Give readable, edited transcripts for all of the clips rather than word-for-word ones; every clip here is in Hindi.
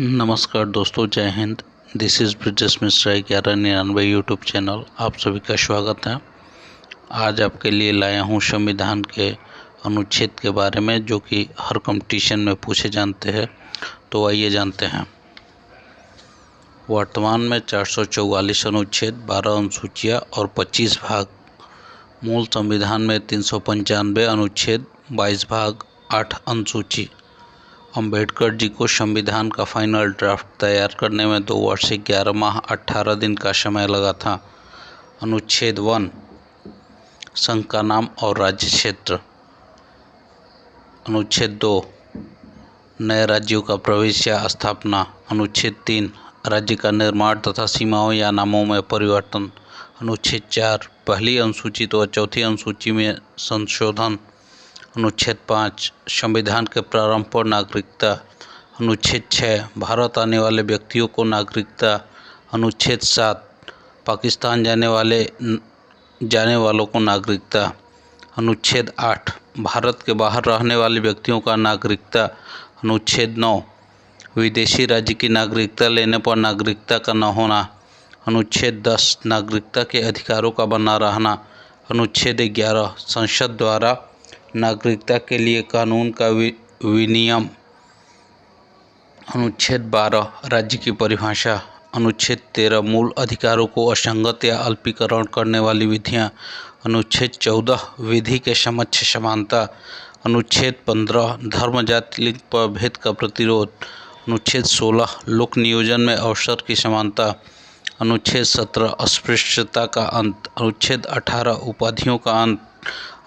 नमस्कार दोस्तों, जय Hind. This is Brijesh Mishra 1199 YouTube channel. आप सभी का स्वागत है। आज आपके लिए लाया हूँ संविधान के अनुच्छेद के बारे में, जो कि हर कंपटीशन में पूछे जाते हैं। तो आइए जानते हैं। वर्तमान में 444 अनुच्छेद, 12 अनुसूचियाँ और 25 भाग। मूल संविधान में 395 अनुच्छेद, 22 भाग, 8 अनुसूची। अंबेडकर जी को संविधान का फाइनल ड्राफ्ट तैयार करने में 2 वर्ष 11 माह 18 दिन का समय लगा था। अनुच्छेद 1, संघ का नाम और राज्य क्षेत्र। अनुच्छेद 2, नए राज्यों का प्रवेश या स्थापना। अनुच्छेद 3, राज्य का निर्माण तथा सीमाओं या नामों में परिवर्तन। अनुच्छेद 4, पहली अनुसूची व चौथी अनुसूची में संशोधन। अनुच्छेद 5, संविधान के प्रारंभ पर नागरिकता। अनुच्छेद 6, भारत आने वाले व्यक्तियों को नागरिकता। अनुच्छेद 7, पाकिस्तान जाने वालों को नागरिकता। अनुच्छेद 8, भारत के बाहर रहने वाले व्यक्तियों का नागरिकता। अनुच्छेद 9, विदेशी राज्य की नागरिकता लेने पर नागरिकता का न होना। अनुच्छेद 10, नागरिकता के अधिकारों का बना रहना। अनुच्छेद 11, संसद द्वारा नागरिकता के लिए कानून का विनियम। अनुच्छेद 12, राज्य की परिभाषा। अनुच्छेद 13, मूल अधिकारों को असंगत या अल्पीकरण करने वाली विधियां। अनुच्छेद 14, विधि के समक्ष समानता। अनुच्छेद 15, धर्म जाति लिंग पर भेद का प्रतिरोध। अनुच्छेद 16, लोक नियोजन में अवसर की समानता। अनुच्छेद 17, अस्पृश्यता का अंत। अनुच्छेद 18, उपाधियों का अंत।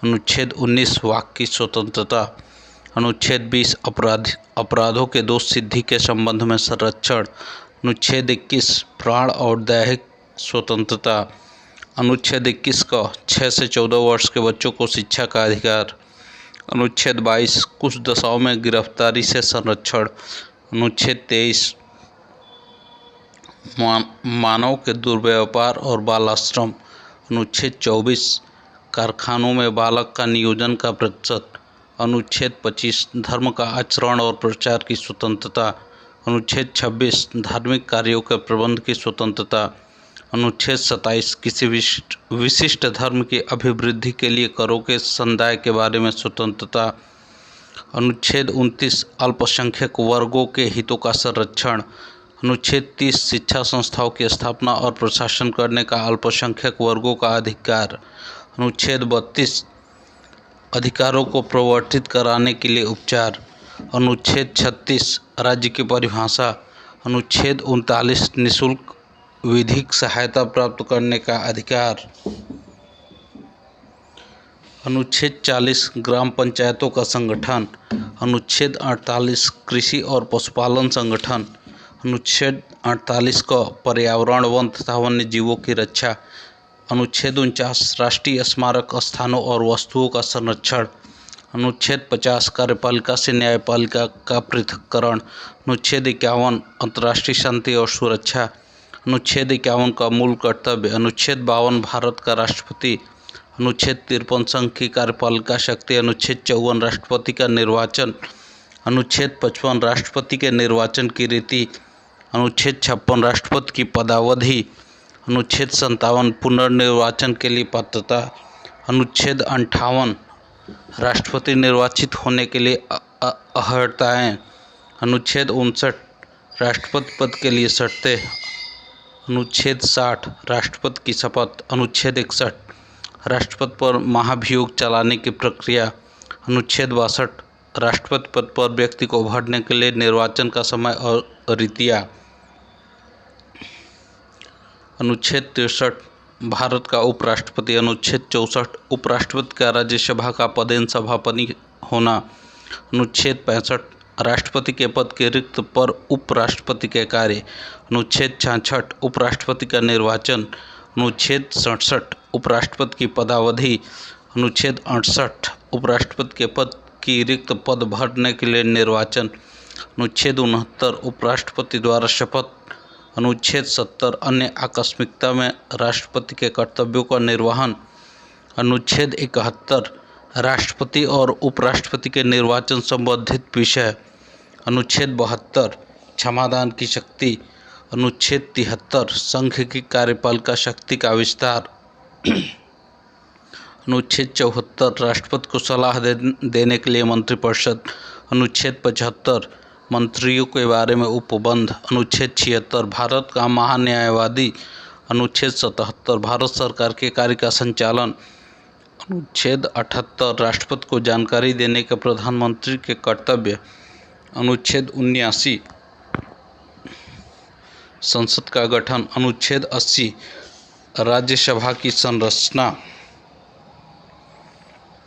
अनुच्छेद 19, वाक की स्वतंत्रता। अनुच्छेद 20, अपराधों के दोष सिद्धि के संबंध में संरक्षण। अनुच्छेद 21, प्राण और दैहिक स्वतंत्रता। अनुच्छेद 21 का 6 से 14 वर्ष के बच्चों को शिक्षा का अधिकार। अनुच्छेद 22, कुछ दशाओं में गिरफ्तारी से संरक्षण। अनुच्छेद 23, मानव के दुर्व्यापार और बाल आश्रम। अनुच्छेद 24, कारखानों में बालक का नियोजन का प्रतिशत। अनुच्छेद 25, धर्म का आचरण और प्रचार की स्वतंत्रता। अनुच्छेद 26, धार्मिक कार्यों के प्रबंध की स्वतंत्रता। अनुच्छेद 27, किसी विशिष्ट धर्म की अभिवृद्धि के लिए करों के संदाय के बारे में स्वतंत्रता। अनुच्छेद 29, अल्पसंख्यक वर्गों के हितों का संरक्षण। अनुच्छेद 30, शिक्षा संस्थाओं की स्थापना और प्रशासन करने का अल्पसंख्यक वर्गों का अधिकार। अनुच्छेद 32, अधिकारों को प्रवर्तित कराने के लिए उपचार। अनुच्छेद 36, राज्य की परिभाषा। अनुच्छेद 39, निःशुल्क विधिक सहायता प्राप्त करने का अधिकार। अनुच्छेद 40, ग्राम पंचायतों का संगठन। अनुच्छेद 48, कृषि और पशुपालन संगठन। अनुच्छेद 48 का पर्यावरण, वन तथा वन्य जीवों की रक्षा। अनुच्छेद 49, राष्ट्रीय स्मारक स्थानों और वस्तुओं का संरक्षण। अनुच्छेद 50, कार्यपालिका से न्यायपालिका का पृथक्करण। अनुच्छेद 51, अंतर्राष्ट्रीय शांति और सुरक्षा। अनुच्छेद 51 का मूल कर्तव्य। अनुच्छेद 52, भारत का राष्ट्रपति। अनुच्छेद 53, संघ की कार्यपालिका शक्ति। अनुच्छेद 54, राष्ट्रपति का निर्वाचन। अनुच्छेद 55, राष्ट्रपति के निर्वाचन की रीति। अनुच्छेद 56, राष्ट्रपति की पदावधि। अनुच्छेद 57, पुनर्निर्वाचन के लिए पात्रता। अनुच्छेद 58, राष्ट्रपति निर्वाचित होने के लिए अर्हताएँ। अनुच्छेद 59, राष्ट्रपति पद के लिए शर्तें। अनुच्छेद 60, राष्ट्रपति की शपथ। अनुच्छेद 61, राष्ट्रपति पर महाभियोग चलाने की प्रक्रिया। अनुच्छेद 62, राष्ट्रपति पद पर व्यक्ति को भरने के लिए निर्वाचन का समय और रीतियाँ। अनुच्छेद 63, भारत का उपराष्ट्रपति। अनुच्छेद 64, उपराष्ट्रपति का राज्यसभा का पदेन सभापति होना। अनुच्छेद 65, राष्ट्रपति के पद के रिक्त पर उपराष्ट्रपति के कार्य। अनुच्छेद 66, उपराष्ट्रपति का निर्वाचन। अनुच्छेद 67, उपराष्ट्रपति की पदावधि। अनुच्छेद 68, उपराष्ट्रपति के पद की रिक्त पद भरने के लिए निर्वाचन। अनुच्छेद 69, उपराष्ट्रपति द्वारा शपथ। अनुच्छेद 70, अन्य आकस्मिकता में राष्ट्रपति के कर्तव्यों का निर्वहन। अनुच्छेद 71, राष्ट्रपति और उपराष्ट्रपति के निर्वाचन संबंधित विषय। अनुच्छेद 72, क्षमादान की शक्ति। अनुच्छेद 73 संघ की कार्यपालिका शक्ति का विस्तार। अनुच्छेद 74 राष्ट्रपति को सलाह देने के लिए मंत्रिपरिषद। अनुच्छेद 75 मंत्रियों के बारे में उपबंध। अनुच्छेद 76 भारत का महान्यायवादी। अनुच्छेद 77 भारत सरकार के कार्य का संचालन। अनुच्छेद 78 राष्ट्रपति को जानकारी देने के प्रधानमंत्री के कर्तव्य। अनुच्छेद 79 संसद का गठन। अनुच्छेद 80 राज्यसभा की संरचना।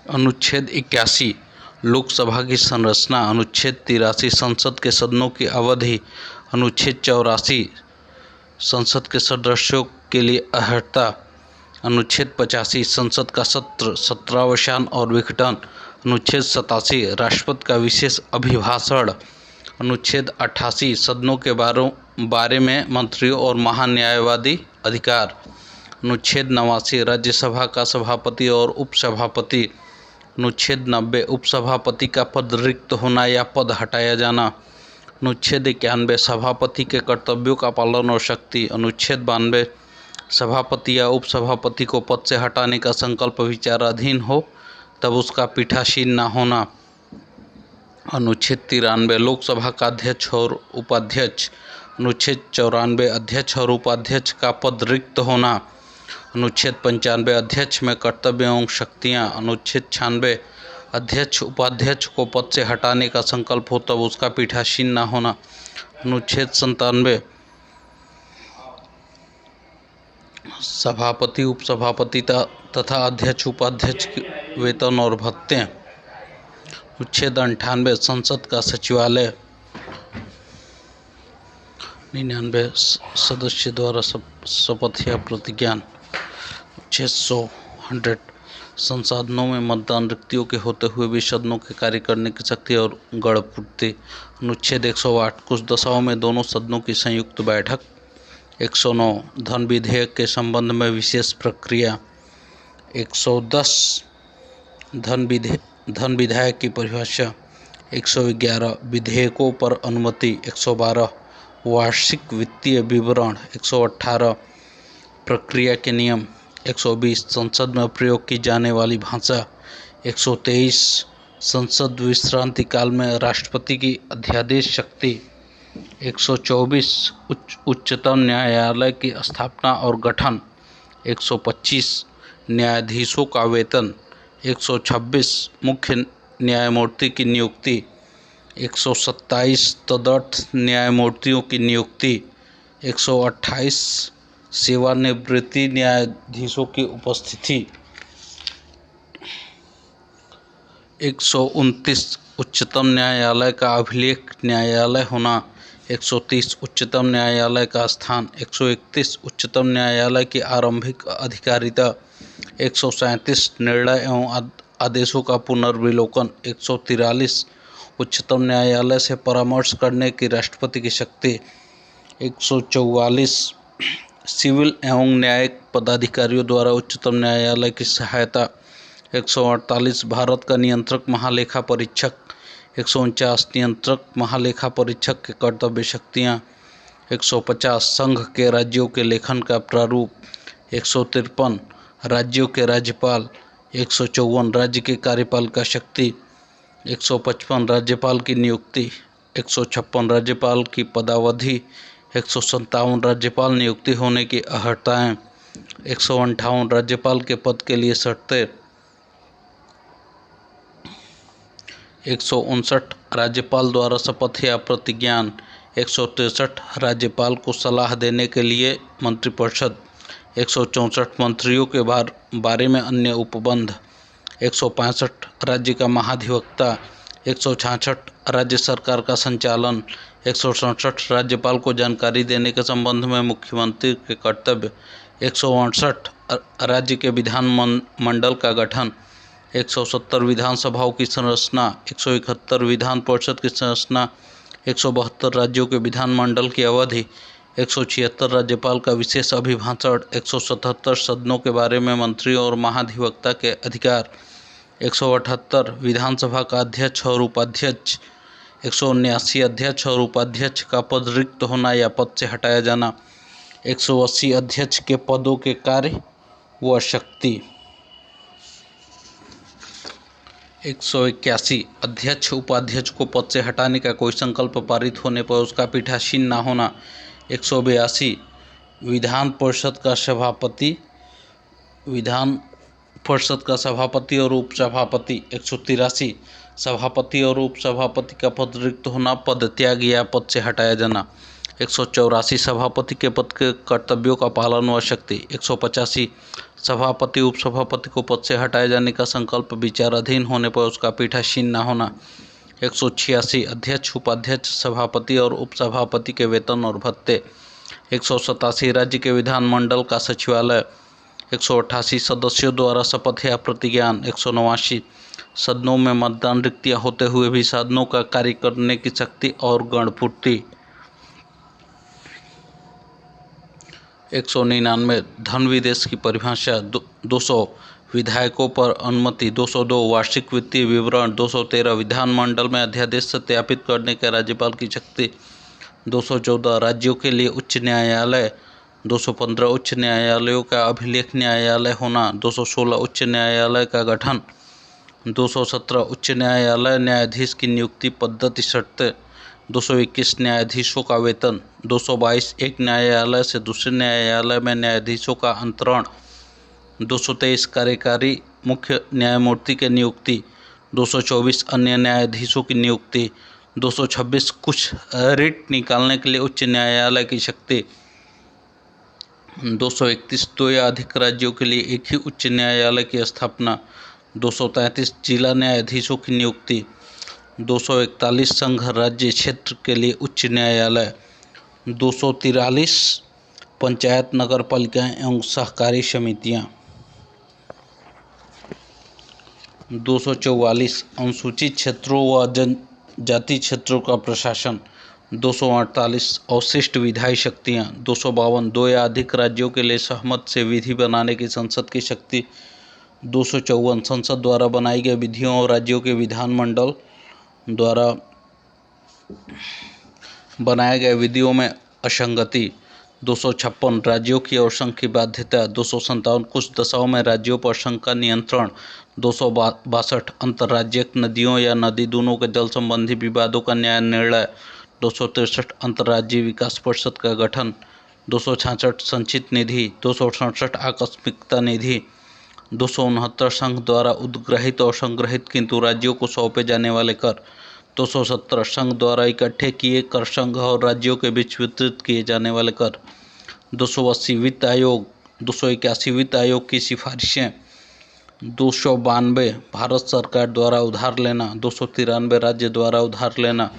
अनुच्छेद 81 लोकसभा की संरचना। अनुच्छेद 83 संसद के सदनों की अवधि। अनुच्छेद 84 संसद के सदस्यों के लिए अर्हता। अनुच्छेद 85 संसद का सत्र, सत्रावसान और विघटन। अनुच्छेद 87 राष्ट्रपति का विशेष अभिभाषण। अनुच्छेद 88 सदनों के बारे में मंत्रियों और महान्यायवादी अधिकार। अनुच्छेद 89 राज्यसभा का सभापति और उपसभापति। अनुच्छेद 90 उपसभापति का पद रिक्त होना या पद हटाया जाना। अनुच्छेद 91 सभापति के कर्तव्यों का पालन और शक्ति। अनुच्छेद 92 सभापति या उपसभापति को पद से हटाने का संकल्प विचाराधीन हो तब उसका पीठासीन न होना। अनुच्छेद 93 लोकसभा का अध्यक्ष और उपाध्यक्ष। अनुच्छेद 94 अध्यक्ष और उपाध्यक्ष का पद रिक्त होना। अनुच्छेद 95 अध्यक्ष में कर्तव्य एवं शक्तियाँ। अनुच्छेद 96 अध्यक्ष उपाध्यक्ष को पद से हटाने का संकल्प हो तब उसका पीठासीन न होना। अनुच्छेद 97 सभापति उपसभापति तथा अध्यक्ष उपाध्यक्ष के वेतन और भत्ते। अनुच्छेद 98 संसद का सचिवालय। 99 सदस्य द्वारा शपथ या प्रतिज्ञान। अनुच्छेद 100 संसाधनों में मतदान रिक्तियों के होते हुए भी सदनों के कार्य करने की शक्ति और गणपूर्ति। अनुच्छेद 108 कुछ दशाओं में दोनों सदनों की संयुक्त बैठक। 109 धन विधेयक के संबंध में विशेष प्रक्रिया। 110 धन विधायक की परिभाषा। 111 विधेयकों पर अनुमति। 112 वार्षिक वित्तीय विवरण। 118 प्रक्रिया के नियम। 120 संसद में प्रयोग की जाने वाली भाषा। 123 संसद विश्रांति काल में राष्ट्रपति की अध्यादेश शक्ति। 124 उच्चतम न्यायालय की स्थापना और गठन। 125 न्यायाधीशों का वेतन। 126 मुख्य न्यायमूर्ति की नियुक्ति। 127 तदर्थ न्यायमूर्तियों की नियुक्ति। 128 सेवानिवृत्ति न्यायाधीशों की उपस्थिति। 129 उच्चतम न्यायालय का अभिलेख न्यायालय होना। 130 उच्चतम न्यायालय का स्थान। 131 उच्चतम न्यायालय की आरंभिक अधिकारिता। 137 निर्णय एवं आदेशों का पुनर्विलोकन। 143 उच्चतम न्यायालय से परामर्श करने की राष्ट्रपति की शक्ति। 144 सिविल एवं न्यायिक पदाधिकारियों द्वारा उच्चतम न्यायालय की सहायता। 148 भारत का नियंत्रक महालेखा परीक्षक। 149 नियंत्रक महालेखा परीक्षक के कर्तव्य शक्तियाँ। 150 संघ के राज्यों के लेखन का प्रारूप। 153 राज्यों के राज्यपाल। 154 राज्य की कार्यपालिका शक्ति। 155 राज्यपाल की नियुक्ति। 156 राज्यपाल की पदावधि। 157 राज्यपाल नियुक्ति होने की अर्हताएँ। 158 राज्यपाल के पद के लिए शर्तें। 159 राज्यपाल द्वारा शपथ या प्रतिज्ञान। 163 राज्यपाल को सलाह देने के लिए मंत्रिपरिषद। 164 मंत्रियों के बारे में अन्य उपबंध। 165 राज्य का महाधिवक्ता। 166 राज्य सरकार का संचालन। 167 राज्यपाल को जानकारी देने के संबंध में मुख्यमंत्री के कर्तव्य। 168 राज्य के विधान मंडल का गठन। 170 विधानसभाओं की संरचना। 171 विधान परिषद की संरचना। 172 राज्यों के विधानमंडल की अवधि। 176 राज्यपाल का विशेष अभिभाषण। 177 सदनों के बारे में मंत्रियों और महाधिवक्ता के अधिकार। 178 विधानसभा का अध्यक्ष और उपाध्यक्ष। 179 अध्यक्ष और उपाध्यक्ष का पद रिक्त होना या पद से हटाया जाना। 180 अध्यक्ष के पदों के कार्य व शक्ति। 181 अध्यक्ष उपाध्यक्ष को पद से हटाने का कोई संकल्प पारित होने पर उसका पीठासीन न होना। 182 विधान परिषद का सभापति और उपसभापति। 183 सभापति और उपसभापति का पद रिक्त होना, पद त्याग या पद से हटाया जाना। 184 सभापति के पद के कर्तव्यों का पालन व शक्ति। 185 सभापति उपसभापति को पद से हटाए जाने का संकल्प विचाराधीन होने पर उसका पीठासीन न होना। 186 अध्यक्ष उपाध्यक्ष सभापति और उपसभापति के वेतन और भत्ते। 187 राज्य के विधानमंडल का सचिवालय। 188 सदस्यों द्वारा शपथ या प्रतिज्ञान। 189 सदनों में मतदान रिक्तियां होते हुए भी सदनों का कार्य करने की शक्ति और गणपूर्ति। 199 धन विदेश की परिभाषा। 200 विधायकों पर अनुमति। 202 वार्षिक वित्तीय विवरण। 213 विधानमंडल में अध्यादेश सत्यापित करने के राज्यपाल की शक्ति। 214 राज्यों के लिए उच्च न्यायालय। 215 उच्च न्यायालयों का अभिलेख न्यायालय होना। 216 उच्च न्यायालय का गठन। 217 उच्च न्यायालय न्यायाधीश की नियुक्ति पद्धति शर्तें। 221 न्यायाधीशों का वेतन। 222 एक न्यायालय से दूसरे न्यायालय में न्यायाधीशों का अंतरण। 223 कार्यकारी मुख्य न्यायमूर्ति की नियुक्ति। 224 अन्य न्यायाधीशों की नियुक्ति। 226 कुछ रिट निकालने के लिए उच्च न्यायालय की शक्ति। 231 दो या अधिक राज्यों के लिए एक ही उच्च न्यायालय की स्थापना। 233 जिला न्यायाधीशों की नियुक्ति। 241 संघ राज्य क्षेत्र के लिए उच्च न्यायालय। 243 पंचायत नगर पालिकाएं एवं सहकारी समितियां। 244 अनुसूचित क्षेत्रों व जनजाति क्षेत्रों का प्रशासन। 248 अवशिष्ट विधायी शक्तियाँ। 252 दो या अधिक राज्यों के लिए सहमत से विधि बनाने की संसद की शक्ति। 254 संसद द्वारा बनाई गई विधियों और राज्यों के विधानमंडल द्वारा बनाए गए विधियों में असंगति। 256 राज्यों की और संघ की बाध्यता। 257 कुछ दशाओं में राज्यों पर संघ का नियंत्रण। 262 अंतर्राज्यिक नदियों या नदी दोनों के जल संबंधी विवादों का न्याय निर्णय। 263 अंतर्राज्यीय विकास परिषद का गठन। 266 संचित निधि। 267 आकस्मिकता निधि। 269 संघ द्वारा उद्ग्रहित और संग्रहित किंतु राज्यों को सौंपे जाने वाले कर। 217 संघ द्वारा इकट्ठे किए कर संघ और राज्यों के बीच वितरित किए जाने वाले कर। 280 वित्त आयोग। 281 वित्त आयोग की सिफारिशें। 292 भारत सरकार द्वारा उधार लेना। 293 राज्य द्वारा उधार लेना।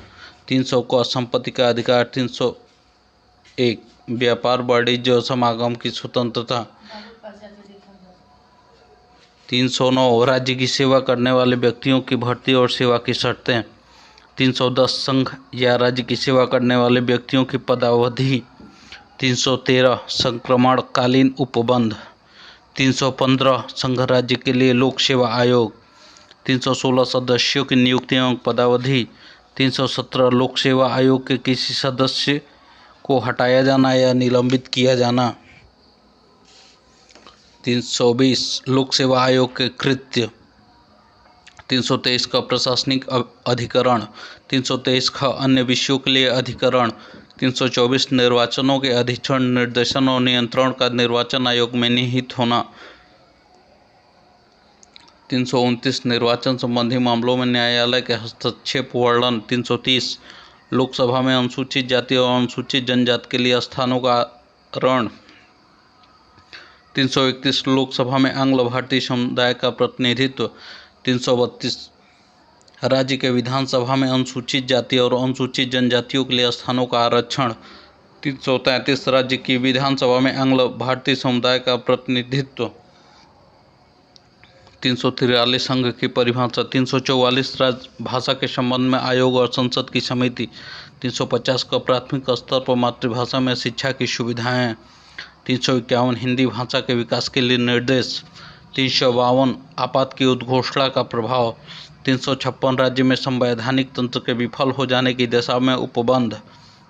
300 को संपत्ति का अधिकार। 301 व्यापार वाणिज्य और समागम की स्वतंत्रता। 309 राज्य की सेवा करने वाले व्यक्तियों की भर्ती और सेवा की शर्तें। 310 संघ या राज्य की सेवा करने वाले व्यक्तियों की पदावधि। 313 संक्रमणकालीन उपबंध। 315 संघ राज्य के लिए लोक सेवा आयोग। 316 सदस्यों की नियुक्ति एवं पदावधि। 317 लोक सेवा आयोग के किसी सदस्य को हटाया जाना या निलंबित किया जाना। 320 लोक सेवा आयोग के कृत्य। 323 का प्रशासनिक अधिकरण। 323 का अन्य विषयों के लिए अधिकरण। 324 निर्वाचनों के अधीक्षण निर्देशन और नियंत्रण का निर्वाचन आयोग में निहित होना। 329 निर्वाचन संबंधी मामलों में न्यायालय के हस्तक्षेप वर्णन। 330 लोकसभा में अनुसूचित जाति और अनुसूचित जनजाति के लिए स्थानों का रण। 331 लोकसभा में आंग्ल भारतीय समुदाय का प्रतिनिधित्व। 332 राज्य के विधानसभा में अनुसूचित जाति और अनुसूचित जनजातियों के लिए स्थानों का आरक्षण। 333 राज्य की विधानसभा में आंग्ल भारतीय समुदाय का प्रतिनिधित्व। 343 संघ की परिभाषा। 344 राजभाषा के संबंध में आयोग और संसद की समिति। 350 का प्राथमिक स्तर पर मातृभाषा में शिक्षा की सुविधाएं। 351 हिंदी भाषा के विकास के लिए निर्देश। 352 आपात की उद्घोषणा का प्रभाव। 356 राज्य में संवैधानिक तंत्र के विफल हो जाने की दशा में उपबंध।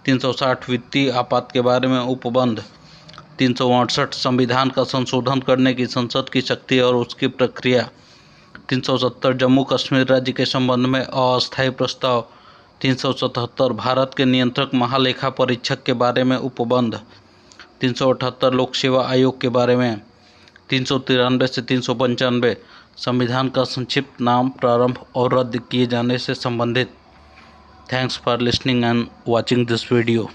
360 वित्तीय आपात के बारे में उपबंध। 368 संविधान का संशोधन करने की संसद की शक्ति और उसकी प्रक्रिया। 370 जम्मू कश्मीर राज्य के संबंध में अस्थायी प्रस्ताव। 377 भारत के नियंत्रक महालेखा परीक्षक के बारे में उपबंध। 378 लोक सेवा आयोग के बारे में। 393 से 395 संविधान का संक्षिप्त नाम, प्रारंभ और रद्द किए जाने से संबंधित। Thanks for listening and watching this video.